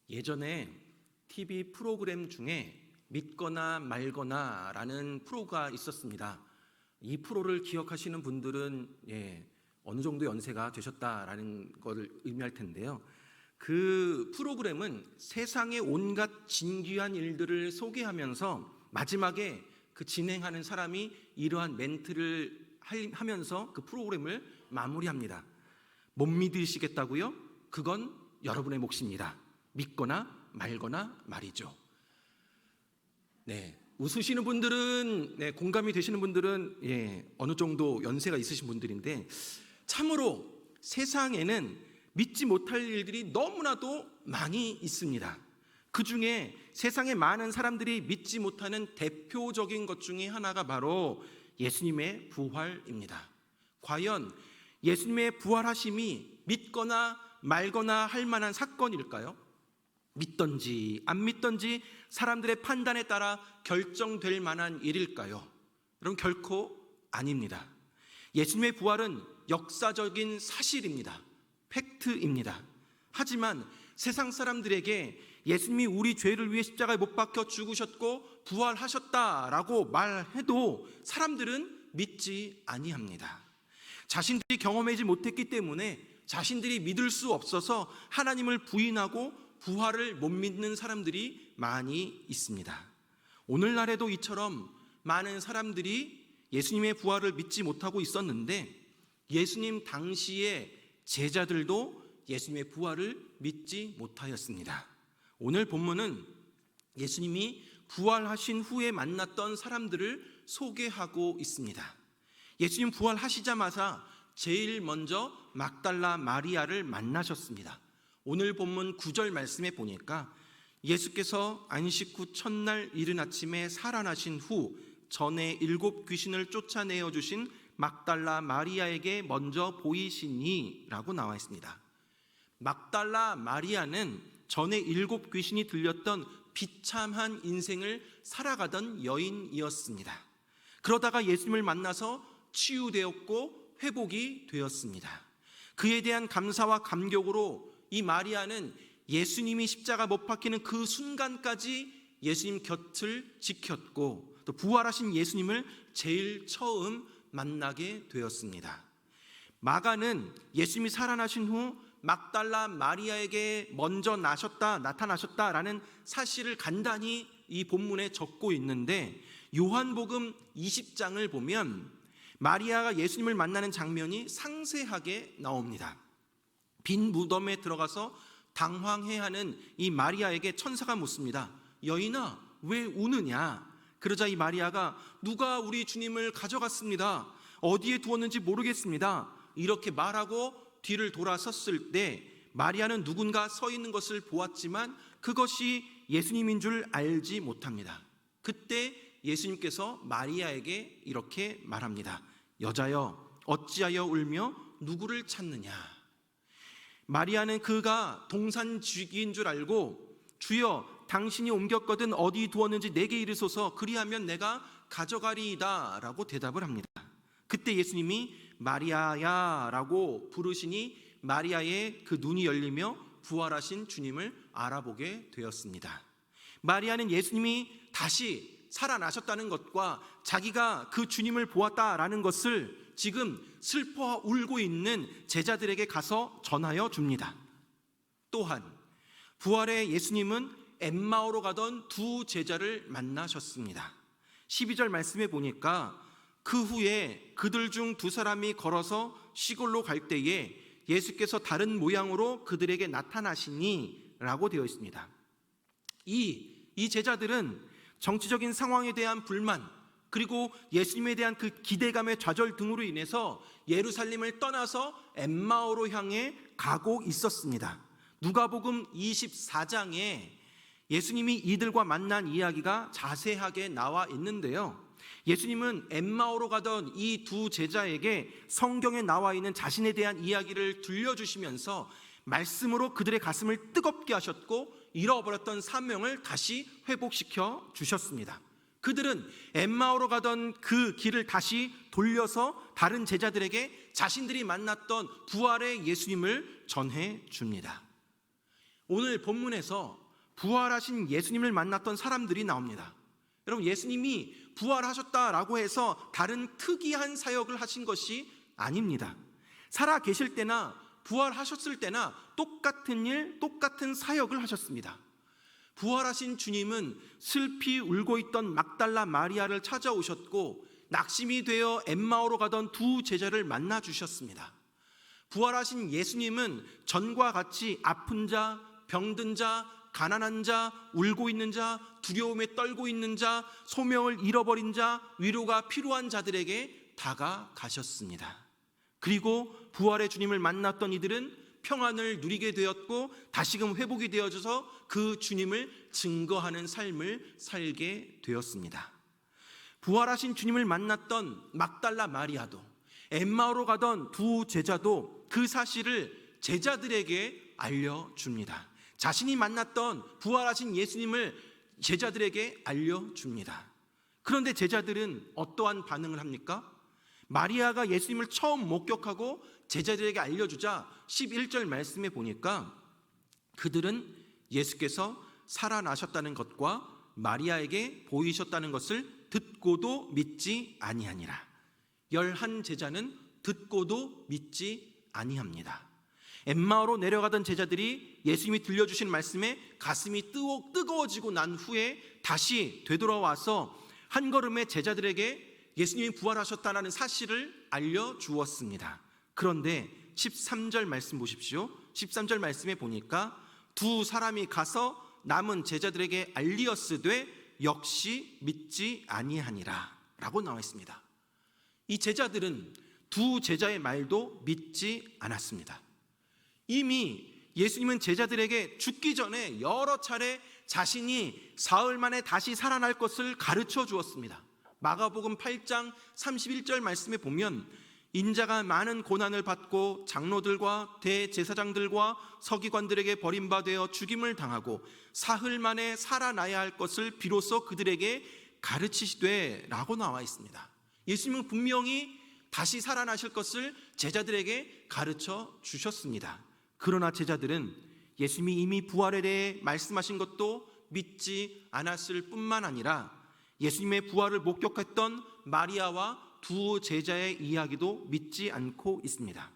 예전에 TV 프로그램 중에 믿거나 말거나 라는 프로가 있었습니다. 이 프로를 기억하시는 분들은 어느 정도 연세가 되셨다라는 것을 의미할 텐데요. 그 프로그램은 세상의 온갖 진귀한 일들을 소개하면서 마지막에 그 진행하는 사람이 이러한 멘트를 하면서 그 프로그램을 마무리합니다. 못 믿으시겠다고요? 그건 여러분의 몫입니다. 믿거나 말거나 말이죠. 웃으시는 분들은, 공감이 되시는 분들은 어느 정도 연세가 있으신 분들인데, 참으로 세상에는 믿지 못할 일들이 너무나도 많이 있습니다. 그 중에 세상에 많은 사람들이 믿지 못하는 대표적인 것 중에 하나가 바로 예수님의 부활입니다. 과연 예수님의 부활하심이 믿거나 말거나 할 만한 사건일까요? 믿던지 안 믿던지 사람들의 판단에 따라 결정될 만한 일일까요? 여러분, 결코 아닙니다. 예수님의 부활은 역사적인 사실입니다. 팩트입니다. 하지만 세상 사람들에게 예수님이 우리 죄를 위해 십자가에 못 박혀 죽으셨고 부활하셨다라고 말해도 사람들은 믿지 아니합니다. 자신들이 경험하지 못했기 때문에 자신들이 믿을 수 없어서 하나님을 부인하고 부활을 못 믿는 사람들이 많이 있습니다. 오늘날에도 이처럼 많은 사람들이 예수님의 부활을 믿지 못하고 있었는데, 예수님 당시의 제자들도 예수님의 부활을 믿지 못하였습니다. 오늘 본문은 예수님이 부활하신 후에 만났던 사람들을 소개하고 있습니다. 예수님 부활하시자마자 제일 먼저 막달라 마리아를 만나셨습니다. 오늘 본문 9절 말씀에 보니까 예수께서 안식 후 첫날 이른 아침에 살아나신 후 전에 7 귀신을 쫓아내어 주신 막달라 마리아에게 먼저 보이시니 라고 나와 있습니다. 막달라 마리아는 전에 7 귀신이 들렸던 비참한 인생을 살아가던 여인이었습니다. 그러다가 예수님을 만나서 치유되었고 회복이 되었습니다. 그에 대한 감사와 감격으로 이 마리아는 예수님이 십자가 못 박히는 그 순간까지 예수님 곁을 지켰고, 또 부활하신 예수님을 제일 처음 만나게 되었습니다. 마가는 예수님이 살아나신 후 막달라 마리아에게 먼저 나타나셨다라는 사실을 간단히 이 본문에 적고 있는데, 요한복음 20장을 보면 마리아가 예수님을 만나는 장면이 상세하게 나옵니다. 빈 무덤에 들어가서 당황해하는 이 마리아에게 천사가 묻습니다. 여인아, 왜 우느냐? 그러자 이 마리아가 누가 우리 주님을 가져갔습니다. 어디에 두었는지 모르겠습니다. 이렇게 말하고 뒤를 돌아섰을 때 마리아는 누군가 서 있는 것을 보았지만 그것이 예수님인 줄 알지 못합니다. 그때 예수님께서 마리아에게 이렇게 말합니다. 여자여, 어찌하여 울며 누구를 찾느냐? 마리아는 그가 동산쥐기인 줄 알고 주여, 당신이 옮겼거든 어디 두었는지 내게 이르소서, 그리하면 내가 가져가리이다 라고 대답을 합니다. 그때 예수님이 마리아야 라고 부르시니 마리아의 그 눈이 열리며 부활하신 주님을 알아보게 되었습니다. 마리아는 예수님이 다시 살아나셨다는 것과 자기가 그 주님을 보았다라는 것을 지금 슬퍼 울고 있는 제자들에게 가서 전하여 줍니다. 또한 부활의 예수님은 엠마오로 가던 두 제자를 만나셨습니다. 12절 말씀에 보니까 그 후에 그들 중 2사람이 걸어서 시골로 갈 때에 예수께서 다른 모양으로 그들에게 나타나시니 라고 되어 있습니다. 이 제자들은 정치적인 상황에 대한 불만, 그리고 예수님에 대한 그 기대감의 좌절 등으로 인해서 예루살렘을 떠나서 엠마오로 향해 가고 있었습니다. 누가복음 24장에 예수님이 이들과 만난 이야기가 자세하게 나와 있는데요, 예수님은 엠마오로 가던 이 두 제자에게 성경에 나와 있는 자신에 대한 이야기를 들려주시면서 말씀으로 그들의 가슴을 뜨겁게 하셨고 잃어버렸던 사명을 다시 회복시켜 주셨습니다. 그들은 엠마오로 가던 그 길을 다시 돌려서 다른 제자들에게 자신들이 만났던 부활의 예수님을 전해 줍니다. 오늘 본문에서 부활하신 예수님을 만났던 사람들이 나옵니다. 여러분, 예수님이 부활하셨다라고 해서 다른 특이한 사역을 하신 것이 아닙니다. 살아 계실 때나 부활하셨을 때나 똑같은 일, 똑같은 사역을 하셨습니다. 부활하신 주님은 슬피 울고 있던 막달라 마리아를 찾아오셨고 낙심이 되어 엠마오로 가던 두 제자를 만나 주셨습니다. 부활하신 예수님은 전과 같이 아픈 자, 병든 자, 가난한 자, 울고 있는 자, 두려움에 떨고 있는 자, 소명을 잃어버린 자, 위로가 필요한 자들에게 다가가셨습니다. 그리고 부활의 주님을 만났던 이들은 평안을 누리게 되었고 다시금 회복이 되어져서 그 주님을 증거하는 삶을 살게 되었습니다. 부활하신 주님을 만났던 막달라 마리아도, 엠마오로 가던 두 제자도 그 사실을 제자들에게 알려줍니다. 자신이 만났던 부활하신 예수님을 제자들에게 알려줍니다. 그런데 제자들은 어떠한 반응을 합니까? 마리아가 예수님을 처음 목격하고 제자들에게 알려주자 11절 말씀에 보니까 그들은 예수께서 살아나셨다는 것과 마리아에게 보이셨다는 것을 듣고도 믿지 아니하니라. 11 제자는 듣고도 믿지 아니합니다. 엠마오로 내려가던 제자들이 예수님이 들려주신 말씀에 가슴이 뜨거워지고 난 후에 다시 되돌아와서 한 걸음에 제자들에게 예수님이 부활하셨다는 사실을 알려주었습니다. 그런데 13절 말씀 보십시오. 13절 말씀에 보니까 두 사람이 가서 남은 제자들에게 알리었으되 역시 믿지 아니하니라 라고 나와 있습니다. 이 제자들은 두 제자의 말도 믿지 않았습니다. 이미 예수님은 제자들에게 죽기 전에 여러 차례 자신이 사흘 만에 다시 살아날 것을 가르쳐 주었습니다. 마가복음 8장 31절 말씀에 보면 인자가 많은 고난을 받고 장로들과 대제사장들과 서기관들에게 버림받아 죽임을 당하고 사흘 만에 살아나야 할 것을 비로소 그들에게 가르치시되 라고 나와 있습니다. 예수님은 분명히 다시 살아나실 것을 제자들에게 가르쳐 주셨습니다. 그러나 제자들은 예수님이 이미 부활에 대해 말씀하신 것도 믿지 않았을 뿐만 아니라 예수님의 부활을 목격했던 마리아와 두 제자의 이야기도 믿지 않고 있습니다.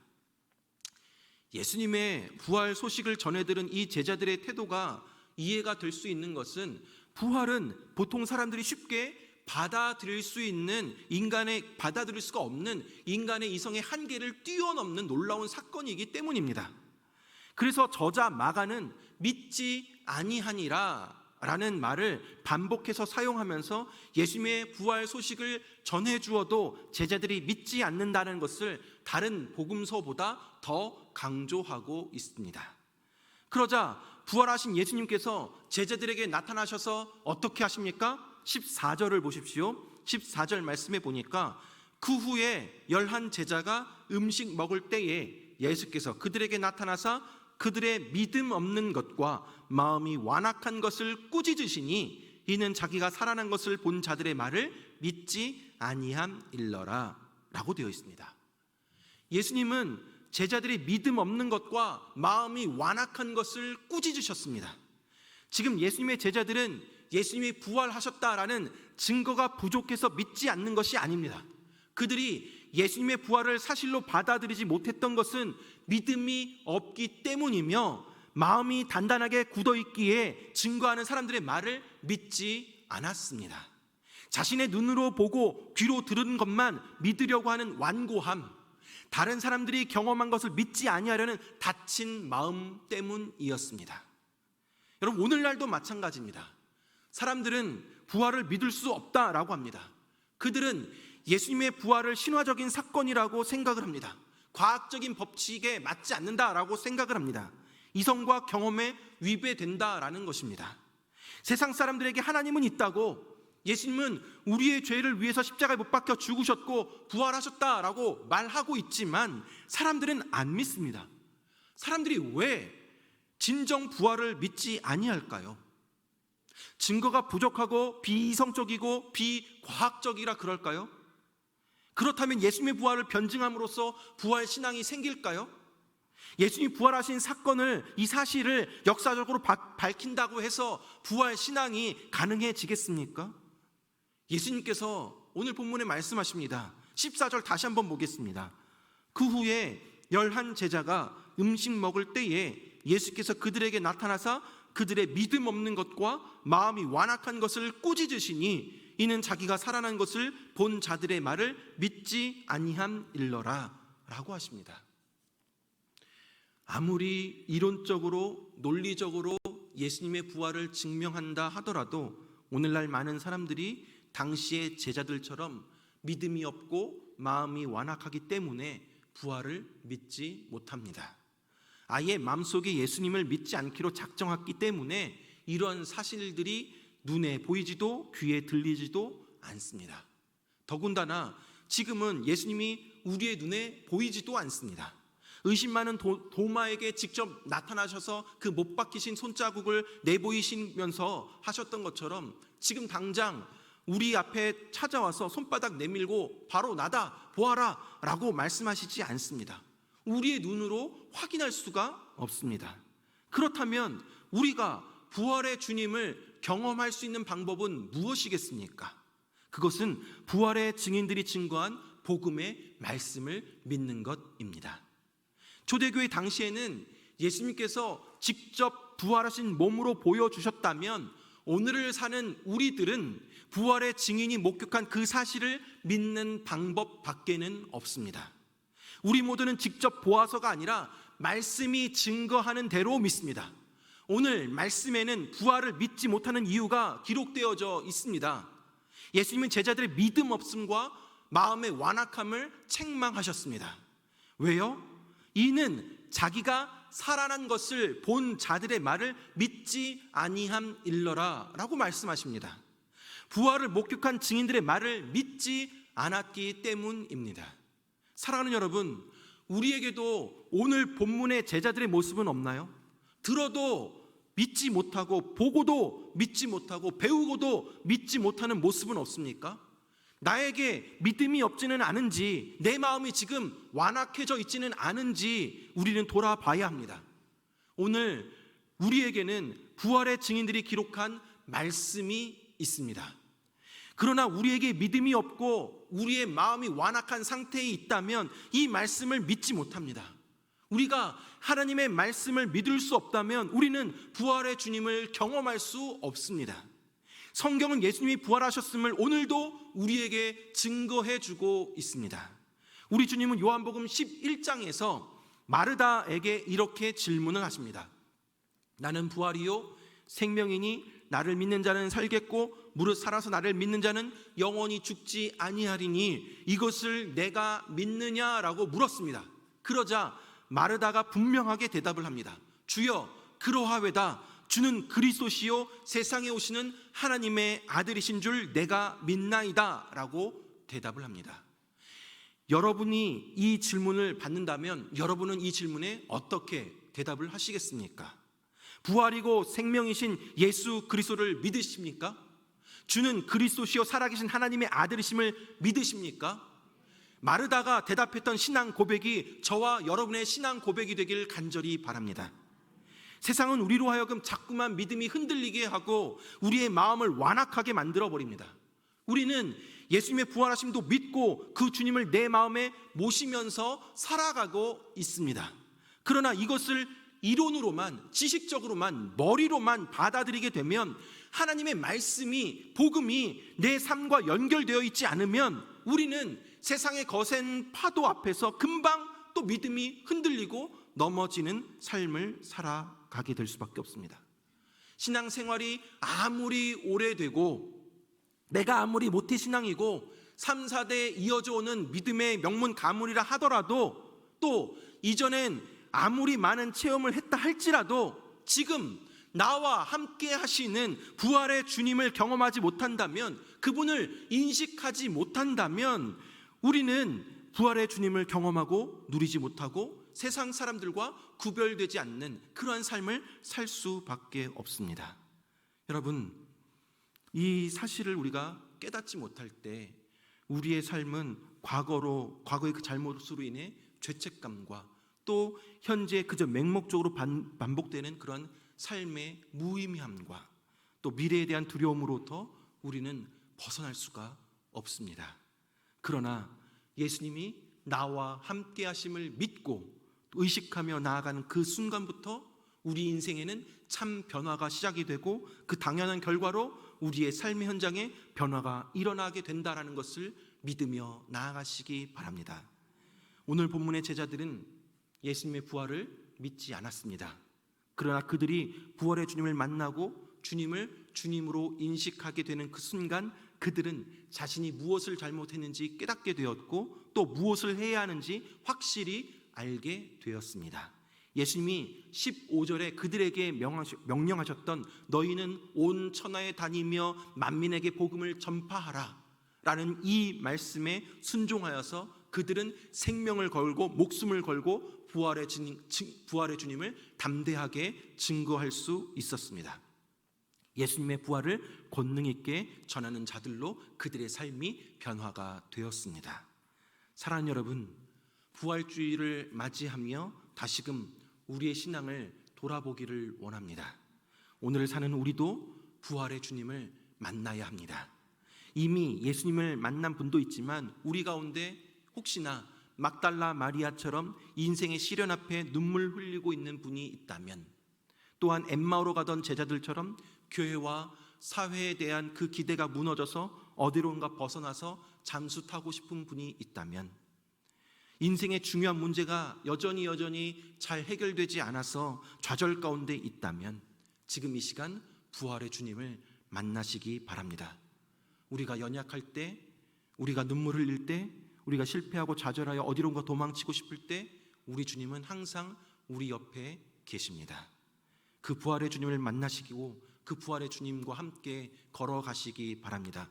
예수님의 부활 소식을 전해들은 이 제자들의 태도가 이해가 될 수 있는 것은 부활은 보통 사람들이 쉽게 받아들일 수가 없는 인간의 이성의 한계를 뛰어넘는 놀라운 사건이기 때문입니다. 그래서 저자 마가는 믿지 아니하니라 라는 말을 반복해서 사용하면서 예수님의 부활 소식을 전해주어도 제자들이 믿지 않는다는 것을 다른 복음서보다 더 강조하고 있습니다. 그러자 부활하신 예수님께서 제자들에게 나타나셔서 어떻게 하십니까? 14절을 보십시오. 14절 말씀에 보니까 그 후에 11 제자가 음식 먹을 때에 예수께서 그들에게 나타나사 그들의 믿음 없는 것과 마음이 완악한 것을 꾸짖으시니 이는 자기가 살아난 것을 본 자들의 말을 믿지 아니함일러라 라고 되어 있습니다. 예수님은 제자들이 믿음 없는 것과 마음이 완악한 것을 꾸짖으셨습니다. 지금 예수님의 제자들은 예수님이 부활하셨다라는 증거가 부족해서 믿지 않는 것이 아닙니다. 그들이 예수님의 부활을 사실로 받아들이지 못했던 것은 믿음이 없기 때문이며 마음이 단단하게 굳어있기에 증거하는 사람들의 말을 믿지 않았습니다. 자신의 눈으로 보고 귀로 들은 것만 믿으려고 하는 완고함, 다른 사람들이 경험한 것을 믿지 아니하려는 닫힌 마음 때문이었습니다. 여러분, 오늘날도 마찬가지입니다. 사람들은 부활을 믿을 수 없다라고 합니다. 그들은 예수님의 부활을 신화적인 사건이라고 생각을 합니다. 과학적인 법칙에 맞지 않는다라고 생각을 합니다. 이성과 경험에 위배된다라는 것입니다. 세상 사람들에게 하나님은 있다고, 예수님은 우리의 죄를 위해서 십자가에 못 박혀 죽으셨고 부활하셨다라고 말하고 있지만 사람들은 안 믿습니다. 사람들이 왜 진정 부활을 믿지 아니할까요? 증거가 부족하고 비이성적이고 비과학적이라 그럴까요? 그렇다면 예수님의 부활을 변증함으로써 부활 신앙이 생길까요? 예수님이 부활하신 사건을, 이 사실을 역사적으로 밝힌다고 해서 부활 신앙이 가능해지겠습니까? 예수님께서 오늘 본문에 말씀하십니다. 14절 다시 한번 보겠습니다. 그 후에 11 제자가 음식 먹을 때에 예수께서 그들에게 나타나사 그들의 믿음 없는 것과 마음이 완악한 것을 꾸짖으시니 이는 자기가 살아난 것을 본 자들의 말을 믿지 아니함일러라 라고 하십니다. 아무리 이론적으로 논리적으로 예수님의 부활을 증명한다 하더라도 오늘날 많은 사람들이 당시의 제자들처럼 믿음이 없고 마음이 완악하기 때문에 부활을 믿지 못합니다. 아예 마음속에 예수님을 믿지 않기로 작정했기 때문에 이런 사실들이 눈에 보이지도 귀에 들리지도 않습니다. 더군다나 지금은 예수님이 우리의 눈에 보이지도 않습니다. 의심 많은 도마에게 직접 나타나셔서 그 못 박히신 손자국을 내보이시면서 하셨던 것처럼 지금 당장 우리 앞에 찾아와서 손바닥 내밀고 바로 나다 보아라 라고 말씀하시지 않습니다. 우리의 눈으로 확인할 수가 없습니다. 그렇다면 우리가 부활의 주님을 경험할 수 있는 방법은 무엇이겠습니까? 그것은 부활의 증인들이 증거한 복음의 말씀을 믿는 것입니다. 초대교회 당시에는 예수님께서 직접 부활하신 몸으로 보여주셨다면 오늘을 사는 우리들은 부활의 증인이 목격한 그 사실을 믿는 방법 밖에는 없습니다. 우리 모두는 직접 보아서가 아니라 말씀이 증거하는 대로 믿습니다. 오늘 말씀에는 부활을 믿지 못하는 이유가 기록되어져 있습니다. 예수님은 제자들의 믿음 없음과 마음의 완악함을 책망하셨습니다. 왜요? 이는 자기가 살아난 것을 본 자들의 말을 믿지 아니함일러라 라고 말씀하십니다. 부활을 목격한 증인들의 말을 믿지 않았기 때문입니다. 사랑하는 여러분, 우리에게도 오늘 본문의 제자들의 모습은 없나요? 들어도 믿지 못하고 보고도 믿지 못하고 배우고도 믿지 못하는 모습은 없습니까? 나에게 믿음이 없지는 않은지, 내 마음이 지금 완악해져 있지는 않은지 우리는 돌아봐야 합니다. 오늘 우리에게는 부활의 증인들이 기록한 말씀이 있습니다. 그러나 우리에게 믿음이 없고 우리의 마음이 완악한 상태에 있다면 이 말씀을 믿지 못합니다. 우리가 하나님의 말씀을 믿을 수 없다면 우리는 부활의 주님을 경험할 수 없습니다. 성경은 예수님이 부활하셨음을 오늘도 우리에게 증거해 주고 있습니다. 우리 주님은 요한복음 11장에서 마르다에게 이렇게 질문을 하십니다. 나는 부활이요 생명이니 나를 믿는 자는 살겠고 무릇 살아서 나를 믿는 자는 영원히 죽지 아니하리니 이것을 내가 믿느냐라고 물었습니다. 그러자 마르다가 분명하게 대답을 합니다. 주여 그러하외다. 주는 그리스도시요 세상에 오시는 하나님의 아들이신 줄 내가 믿나이다 라고 대답을 합니다. 여러분이 이 질문을 받는다면 여러분은 이 질문에 어떻게 대답을 하시겠습니까? 부활이고 생명이신 예수 그리스도를 믿으십니까? 주는 그리스도시요 살아계신 하나님의 아들이심을 믿으십니까? 마르다가 대답했던 신앙 고백이 저와 여러분의 신앙 고백이 되길 간절히 바랍니다. 세상은 우리로 하여금 자꾸만 믿음이 흔들리게 하고 우리의 마음을 완악하게 만들어버립니다. 우리는 예수님의 부활하심도 믿고 그 주님을 내 마음에 모시면서 살아가고 있습니다. 그러나 이것을 이론으로만, 지식적으로만, 머리로만 받아들이게 되면 하나님의 말씀이, 복음이 내 삶과 연결되어 있지 않으면 우리는 세상의 거센 파도 앞에서 금방 또 믿음이 흔들리고 넘어지는 삶을 살아가게 될 수밖에 없습니다. 신앙생활이 아무리 오래되고 내가 아무리 모태신앙이고 3, 4대 이어져 오는 믿음의 명문 가문이라 하더라도 또 이전엔 아무리 많은 체험을 했다 할지라도 지금 나와 함께 하시는 부활의 주님을 경험하지 못한다면, 그분을 인식하지 못한다면 우리는 부활의 주님을 경험하고 누리지 못하고 세상 사람들과 구별되지 않는 그러한 삶을 살 수밖에 없습니다. 여러분, 이 사실을 우리가 깨닫지 못할 때 우리의 삶은 과거의 그 잘못으로 인해 죄책감과 또 현재 그저 맹목적으로 반복되는 그런 삶의 무의미함과 또 미래에 대한 두려움으로부터 우리는 벗어날 수가 없습니다. 그러나 예수님이 나와 함께 하심을 믿고 의식하며 나아가는 그 순간부터 우리 인생에는 참 변화가 시작이 되고 그 당연한 결과로 우리의 삶의 현장에 변화가 일어나게 된다는 것을 믿으며 나아가시기 바랍니다. 오늘 본문의 제자들은 예수님의 부활을 믿지 않았습니다. 그러나 그들이 부활의 주님을 만나고 주님을 주님으로 인식하게 되는 그 순간 그들은 자신이 무엇을 잘못했는지 깨닫게 되었고 또 무엇을 해야 하는지 확실히 알게 되었습니다. 예수님이 15절에 그들에게 명령하셨던 너희는 온 천하에 다니며 만민에게 복음을 전파하라 라는 이 말씀에 순종하여서 그들은 생명을 걸고 목숨을 걸고 부활의 주님을 담대하게 증거할 수 있었습니다. 예수님의 부활을 권능 있게 전하는 자들로 그들의 삶이 변화가 되었습니다. 사랑하는 여러분, 부활주의를 맞이하며 다시금 우리의 신앙을 돌아보기를 원합니다. 오늘 사는 우리도 부활의 주님을 만나야 합니다. 이미 예수님을 만난 분도 있지만 우리 가운데 혹시나 막달라 마리아처럼 인생의 시련 앞에 눈물 흘리고 있는 분이 있다면, 또한 엠마오로 가던 제자들처럼 교회와 사회에 대한 그 기대가 무너져서 어디론가 벗어나서 잠수 타고 싶은 분이 있다면, 인생의 중요한 문제가 여전히 잘 해결되지 않아서 좌절 가운데 있다면 지금 이 시간 부활의 주님을 만나시기 바랍니다. 우리가 연약할 때, 우리가 눈물 흘릴 때, 우리가 실패하고 좌절하여 어디론가 도망치고 싶을 때 우리 주님은 항상 우리 옆에 계십니다. 그 부활의 주님을 만나시고 그 부활의 주님과 함께 걸어가시기 바랍니다.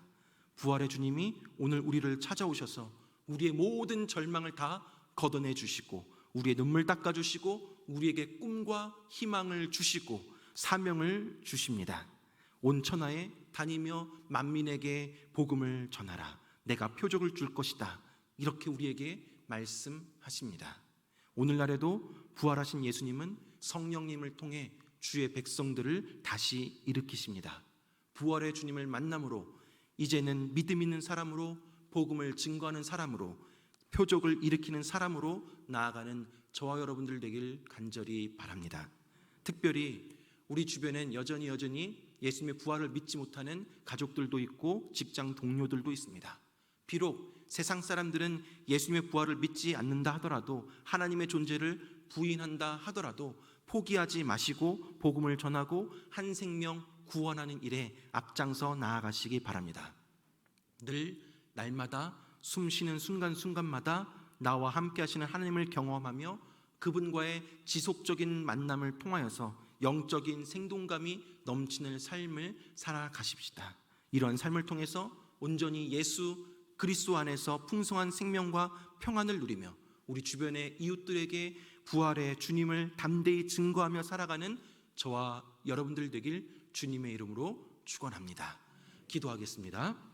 부활의 주님이 오늘 우리를 찾아오셔서 우리의 모든 절망을 다 걷어내 주시고 우리의 눈물 닦아주시고 우리에게 꿈과 희망을 주시고 사명을 주십니다. 온 천하에 다니며 만민에게 복음을 전하라. 내가 표적을 줄 것이다. 이렇게 우리에게 말씀하십니다. 오늘날에도 부활하신 예수님은 성령님을 통해 주의 백성들을 다시 일으키십니다. 부활의 주님을 만남으로 이제는 믿음 있는 사람으로 복음을 증거하는 사람으로 표적을 일으키는 사람으로 나아가는 저와 여러분들 되길 간절히 바랍니다. 특별히 우리 주변엔 여전히 예수님의 부활을 믿지 못하는 가족들도 있고 직장 동료들도 있습니다. 비록 세상 사람들은 예수님의 부활을 믿지 않는다 하더라도, 하나님의 존재를 부인한다 하더라도 포기하지 마시고 복음을 전하고 한 생명 구원하는 일에 앞장서 나아가시기 바랍니다. 늘 날마다 숨쉬는 순간순간마다 나와 함께 하시는 하나님을 경험하며 그분과의 지속적인 만남을 통하여서 영적인 생동감이 넘치는 삶을 살아가십시다. 이러한 삶을 통해서 온전히 예수 그리스도 안에서 풍성한 생명과 평안을 누리며 우리 주변의 이웃들에게 부활의 주님을 담대히 증거하며 살아가는 저와 여러분들 되길 주님의 이름으로 축원합니다. 기도하겠습니다.